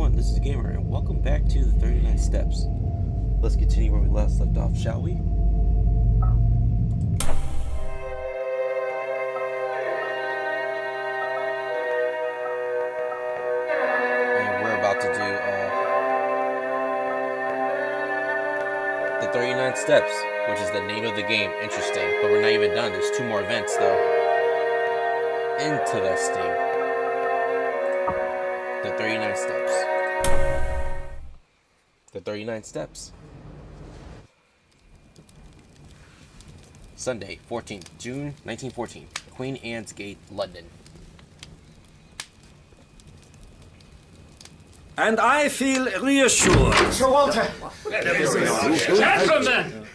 everyone, this is Gamer, and welcome back to the 39 Steps. Let's continue where we last left off, shall we? And we're about to do the 39 Steps, which is the name of the game. Interesting, but we're not even done. There's two more events, though. Interesting. The 39 Steps. The 39 Steps. Sunday, 14th June, 1914. Queen Anne's Gate, London. And I feel reassured. Sir Walter! Gentlemen!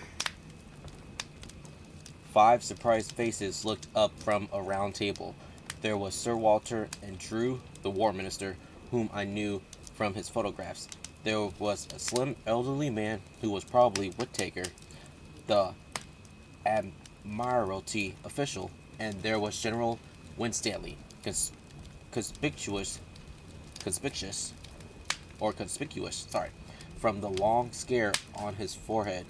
5 surprised faces looked up from a round table. There was Sir Walter and Drew, the War Minister, whom I knew from his photographs. There was a slim elderly man who was probably Whittaker, the Admiralty official, and there was General Winstanley, conspicuous, from the long scar on his forehead.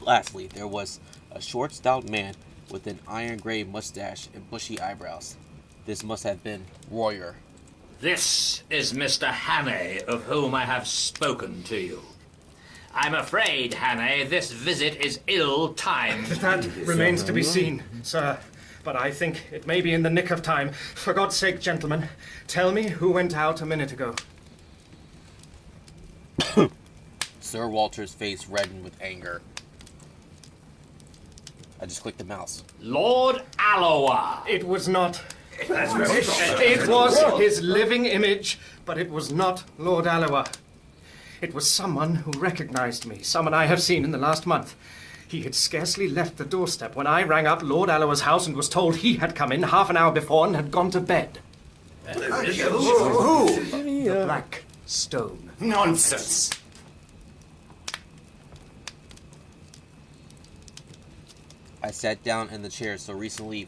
Lastly, there was a short, stout man with an iron-gray mustache and bushy eyebrows. This must have been Royer. This is Mr. Hannay, of whom I have spoken to you. I'm afraid, Hannay, this visit is ill-timed. That remains to be seen, sir. But I think it may be in the nick of time. For God's sake, gentlemen, tell me who went out a minute ago. Sir Walter's face reddened with anger. I just clicked the mouse. Lord Alloa. It was not. It was his living image, but it was not Lord Alloa. It was someone who recognized me, someone I have seen in the last month. He had scarcely left the doorstep when I rang up Lord Alloa's house and was told he had come in half an hour before and had gone to bed. Who? The Black Stone. Nonsense. I sat down in the chair so recently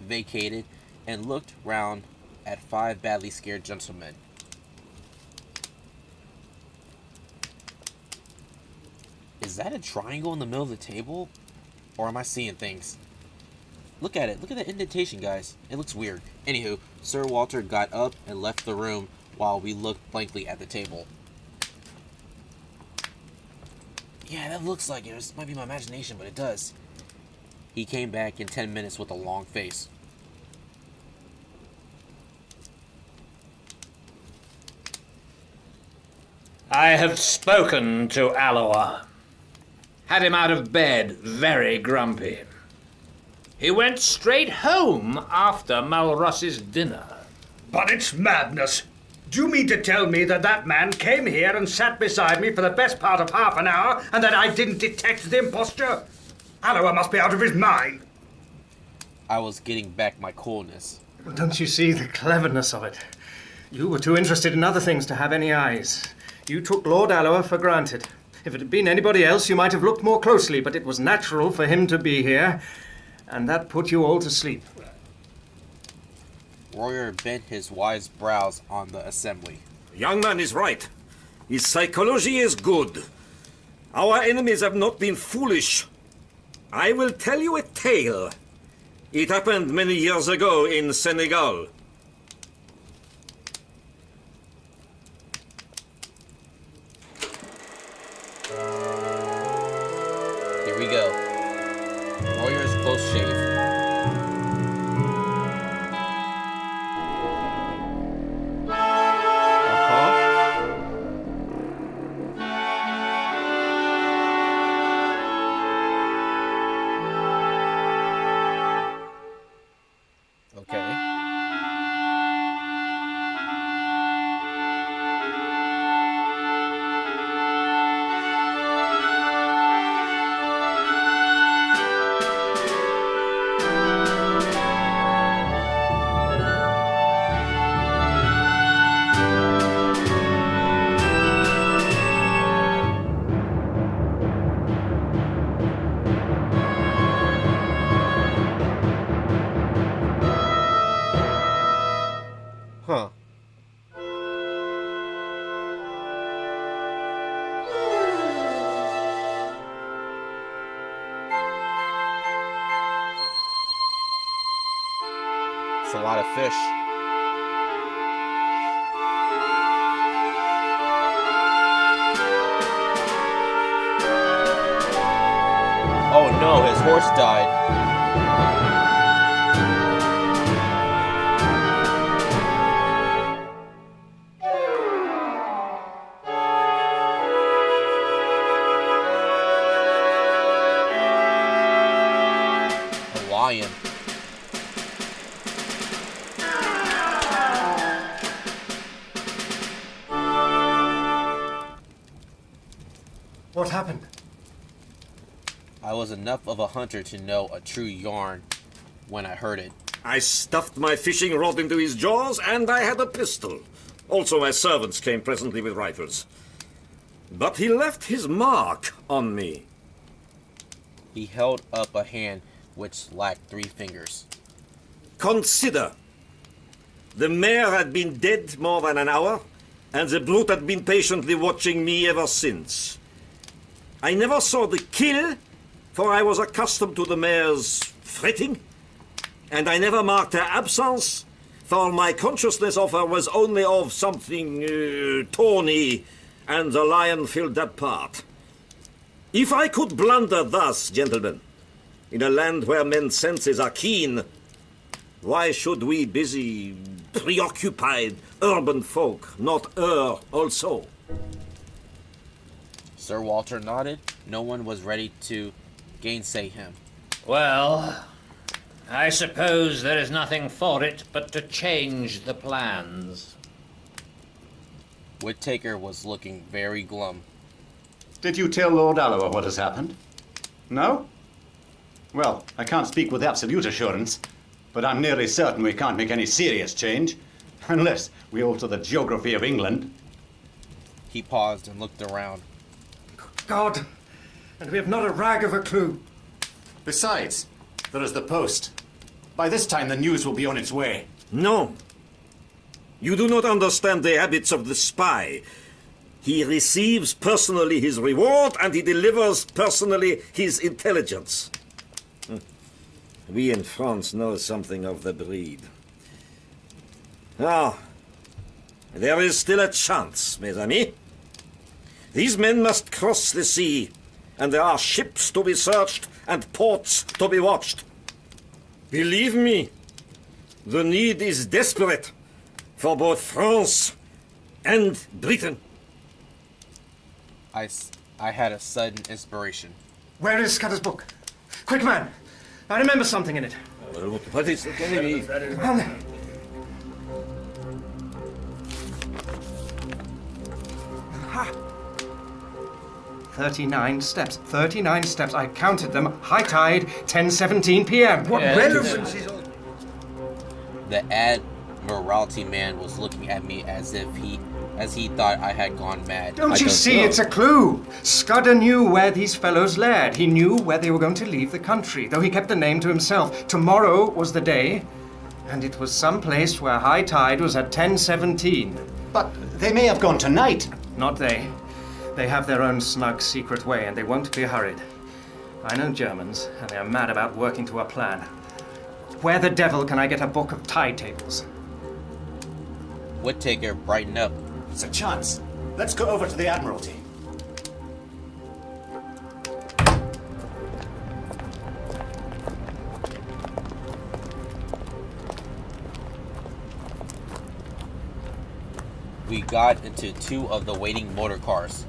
vacated and looked round at 5 badly scared gentlemen. Is that a triangle in the middle of the table? Or am I seeing things? Look at it. Look at the indentation, guys. It looks weird. Anywho, Sir Walter got up and left the room while we looked blankly at the table. Yeah, that looks like it. It might be my imagination, but it does. He came back in 10 minutes with a long face. I have spoken to Alloa. Had him out of bed, very grumpy. He went straight home after Malross's dinner. But it's madness. Do you mean to tell me that that man came here and sat beside me for the best part of half an hour and that I didn't detect the imposture? Alloa must be out of his mind. I was getting back my coolness. Don't you see the cleverness of it? You were too interested in other things to have any eyes. You took Lord Alloa for granted. If it had been anybody else, you might have looked more closely, but it was natural for him to be here, and that put you all to sleep. Royer bent his wise brows on the assembly. The young man is right. His psychology is good. Our enemies have not been foolish. I will tell you a tale. It happened many years ago in Senegal. Here we go. Royer's close shave. Okay. Huh. a lot of fish. Oh no, his horse died. A lion. What happened? I was enough of a hunter to know a true yarn when I heard it. I stuffed my fishing rod into his jaws, and I had a pistol. Also, my servants came presently with rifles. But he left his mark on me. He held up a hand which lacked 3 fingers. Consider. The mare had been dead more than an hour, and the brute had been patiently watching me ever since. I never saw the kill, for I was accustomed to the mare's fretting, and I never marked her absence, for my consciousness of her was only of something tawny, and the lion filled that part. If I could blunder thus, gentlemen, in a land where men's senses are keen, why should we busy, preoccupied urban folk not err also? Sir Walter nodded. No one was ready to gainsay him. Well, I suppose there is nothing for it but to change the plans. Whittaker was looking very glum. Did you tell Lord Alloa what has happened? No? Well, I can't speak with absolute assurance, but I'm nearly certain we can't make any serious change, unless we alter the geography of England. He paused and looked around. God, and we have not a rag of a clue. Besides, there is the post. By this time, the news will be on its way. No. You do not understand the habits of the spy. He receives personally his reward, and he delivers personally his intelligence. We in France know something of the breed. Now, there is still a chance, mes amis. These men must cross the sea, and there are ships to be searched and ports to be watched. Believe me, the need is desperate for both France and Britain. I had a sudden inspiration. Where is Scudder's book? Quick, man! I remember something in it. What is it? Can it be? Down there. Ha! 39 steps. 39 steps. I counted them. High tide, 10:17 p.m. What relevance is all... The Admiralty man was looking at me as he thought I had gone mad. Don't you see? It's a clue. Scudder knew where these fellows laired. He knew where they were going to leave the country, though he kept the name to himself. Tomorrow was the day, and it was some place where high tide was at 10:17. But they may have gone tonight. Not they. They have their own snug, secret way, and they won't be hurried. I know Germans, and they're mad about working to a plan. Where the devil can I get a book of tide tables? Whittaker brightened up. It's a chance. Let's go over to the Admiralty. We got into 2 of the waiting motor cars.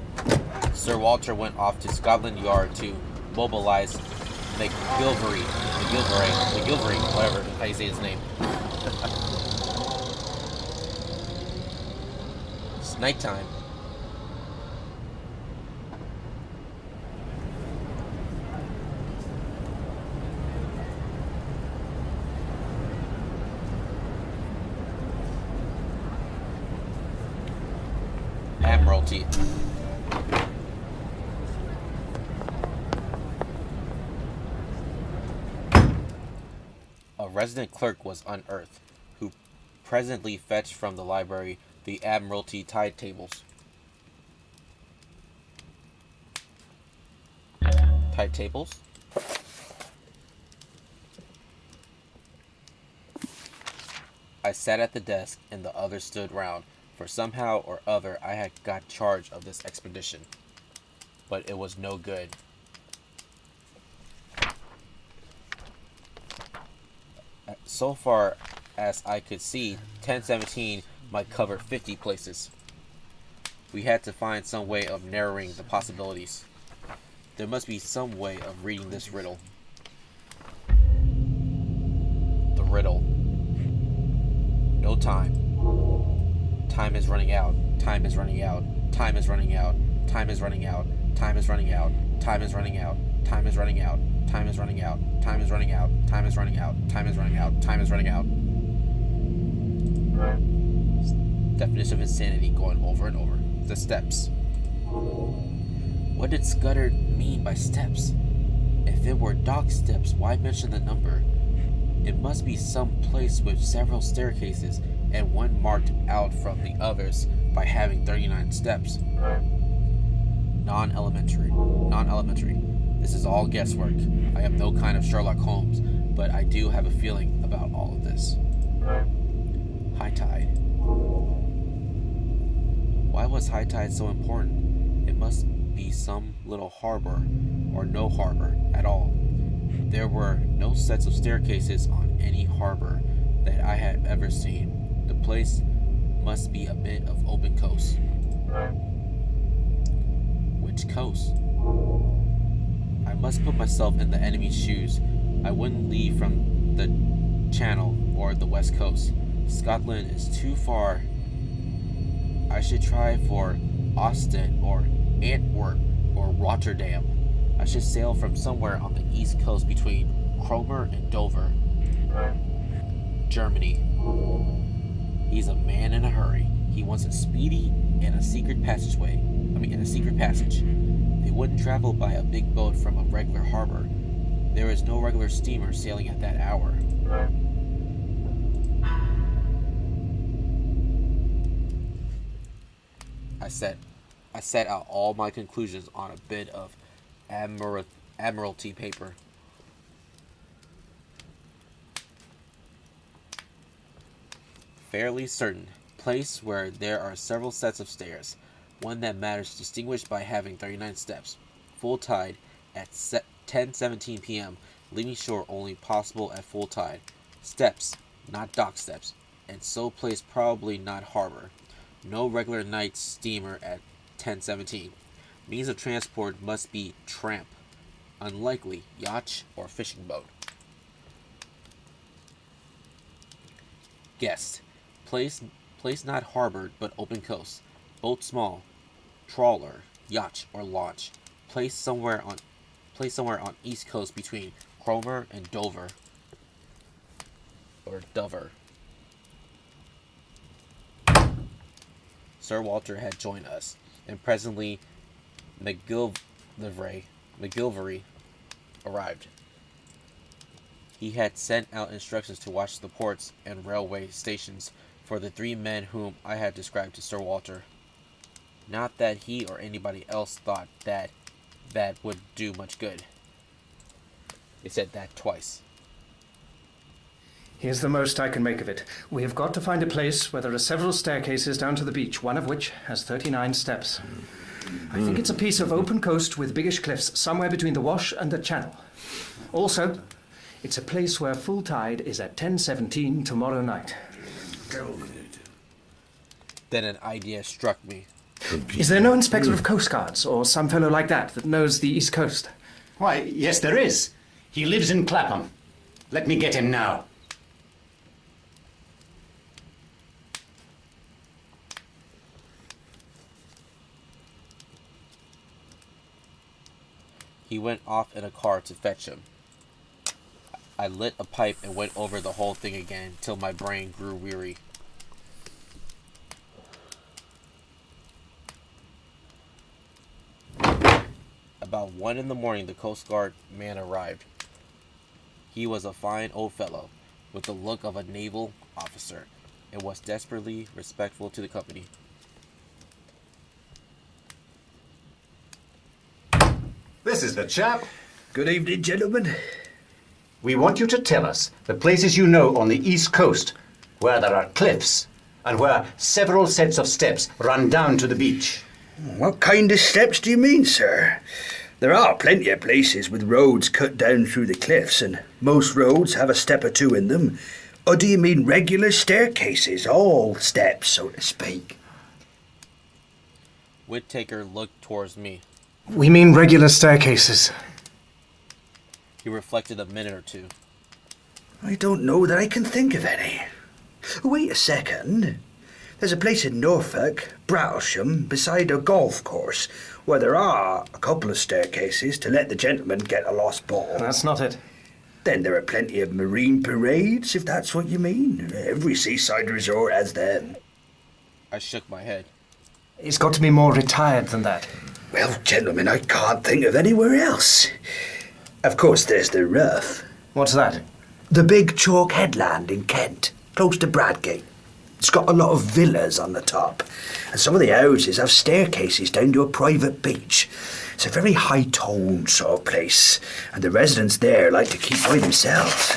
Sir Walter went off to Scotland Yard to mobilize McGilvery, whatever how you say his name. It's nighttime. Admiralty. A resident clerk was unearthed, who presently fetched from the library the Admiralty tide tables. Tide tables? I sat at the desk and the others stood round, for somehow or other I had got charge of this expedition. But it was no good. So far as I could see, 1017 might cover 50 places. We had to find some way of narrowing the possibilities. There must be some way of reading this riddle. The riddle. No time. Time is running out. Time is running out. Time is running out. Time is running out. Time is running out. Time is running out. Time is running out. Time is running out. Time is running out. Time is running out. Time is running out. Time is running out. Definition of insanity going over and over. The steps. What did Scudder mean by steps? If it were dock steps, why mention the number? It must be some place with several staircases and one marked out from the others by having 39 steps. Non-elementary. This is all guesswork. I am no kind of Sherlock Holmes, but I do have a feeling about all of this. High tide. Why was high tide so important? It must be some little harbor, or no harbor at all. There were no sets of staircases on any harbor that I had ever seen. The place must be a bit of open coast. Which coast? I must put myself in the enemy's shoes. I wouldn't leave from the Channel or the West Coast. Scotland is too far. I should try for Ostend or Antwerp or Rotterdam. I should sail from somewhere on the east coast between Cromer and Dover. Germany. He's a man in a hurry. He wants a speedy and a secret passageway. In a secret passage. They wouldn't travel by a big boat from a regular harbor. There is no regular steamer sailing at that hour. I set out all my conclusions on a bit of Admiralty paper. Fairly certain. Place where there are several sets of stairs. One that matters, distinguished by having 39 steps. Full tide at 10:17 p.m. Leaving shore only possible at full tide. Steps, not dock steps. And so placed probably not harbor. No regular night steamer at 10:17. Means of transport must be tramp. Unlikely yacht or fishing boat. Guessed. Place not harbored but open coast. Boat small. Trawler, yacht, or launch. Place somewhere on east coast between Cromer and Dover. Or Dover. Sir Walter had joined us, and presently McGilvery arrived. He had sent out instructions to watch the ports and railway stations for the 3 men whom I had described to Sir Walter. Not that he or anybody else thought that would do much good. He said that twice. Here's the most I can make of it. We have got to find a place where there are several staircases down to the beach, one of which has 39 steps. I think it's a piece of open coast with biggish cliffs, somewhere between the Wash and the Channel. Also, it's a place where full tide is at 10:17 tomorrow night. Then an idea struck me. Is there no inspector of Coast Guards, or some fellow like that knows the East Coast? Why, yes, there is. He lives in Clapham. Let me get him now. He went off in a car to fetch him. I lit a pipe and went over the whole thing again till my brain grew weary. About 1 a.m, the Coast Guard man arrived. He was a fine old fellow, with the look of a naval officer, and was desperately respectful to the company. This is the chap. Good evening, gentlemen. We want you to tell us the places you know on the East Coast where there are cliffs and where several sets of steps run down to the beach. What kind of steps do you mean, sir? There are plenty of places with roads cut down through the cliffs, and most roads have a step or two in them. Or do you mean regular staircases, all steps, so to speak? Whittaker looked towards me. We mean regular staircases. He reflected a minute or two. I don't know that I can think of any. Wait a second. There's a place in Norfolk, Brattlesham, beside a golf course, where there are a couple of staircases to let the gentleman get a lost ball. That's not it. Then there are plenty of marine parades, if that's what you mean. Every seaside resort has them. I shook my head. It's got to be more retired than that. Well, gentlemen, I can't think of anywhere else. Of course, there's the Rough. What's that? The big chalk headland in Kent, close to Bradgate. It's got a lot of villas on the top, and some of the houses have staircases down to a private beach. It's a very high-toned sort of place, and the residents there like to keep by themselves.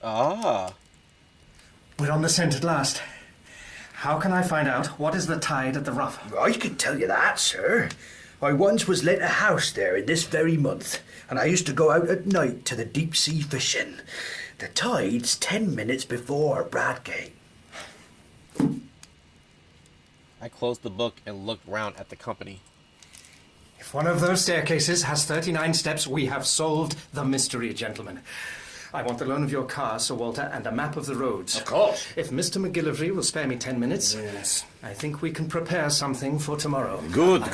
Ah. We're on the scent at last. How can I find out what is the tide at the Rough? I can tell you that, sir. I once was let a house there in this very month, and I used to go out at night to the deep sea fishing. The tide's 10 minutes before Bradgate. I closed the book and looked round at the company. If one of those staircases has 39 steps, we have solved the mystery, gentlemen. I want the loan of your car, Sir Walter, and a map of the roads. Of course. If Mr. McGillivray will spare me 10 minutes, yes, I think we can prepare something for tomorrow. Good.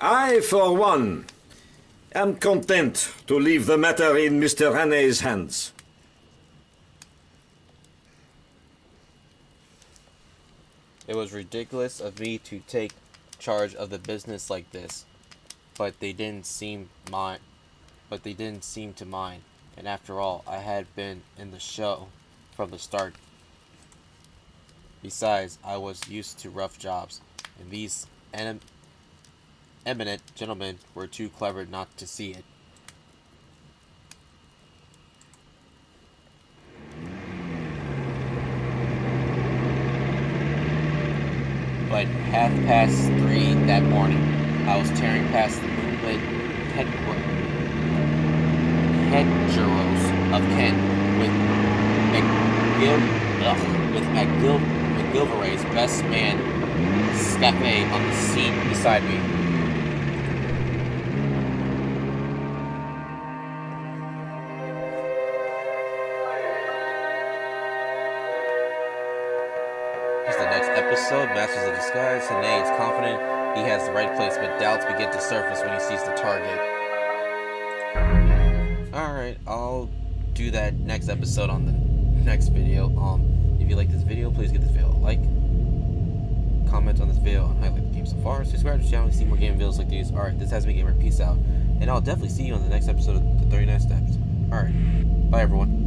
I, for one, am content to leave the matter in Mr. Hannay's hands. It was ridiculous of me to take charge of the business like this, but they didn't seem to mind. And after all, I had been in the show from the start. Besides, I was used to rough jobs, and these eminent gentlemen were too clever not to see it. But 3:30 that morning, I was tearing past the moonlit hedgerows of Kent with McGillivray's best man, Scafe, on the seat beside me. Here's the next episode, Masters of Disguise. Hannay is confident he has the right place, but doubts begin to surface when he sees the target. Alright, I'll do that next episode on the next video. If you like this video, please give this video a like. Comment on this video and highlight the game so far. Subscribe to the channel to see more game videos like these. Alright, this has been Gamer. Peace out. And I'll definitely see you on the next episode of the 39 Steps. Alright, bye everyone.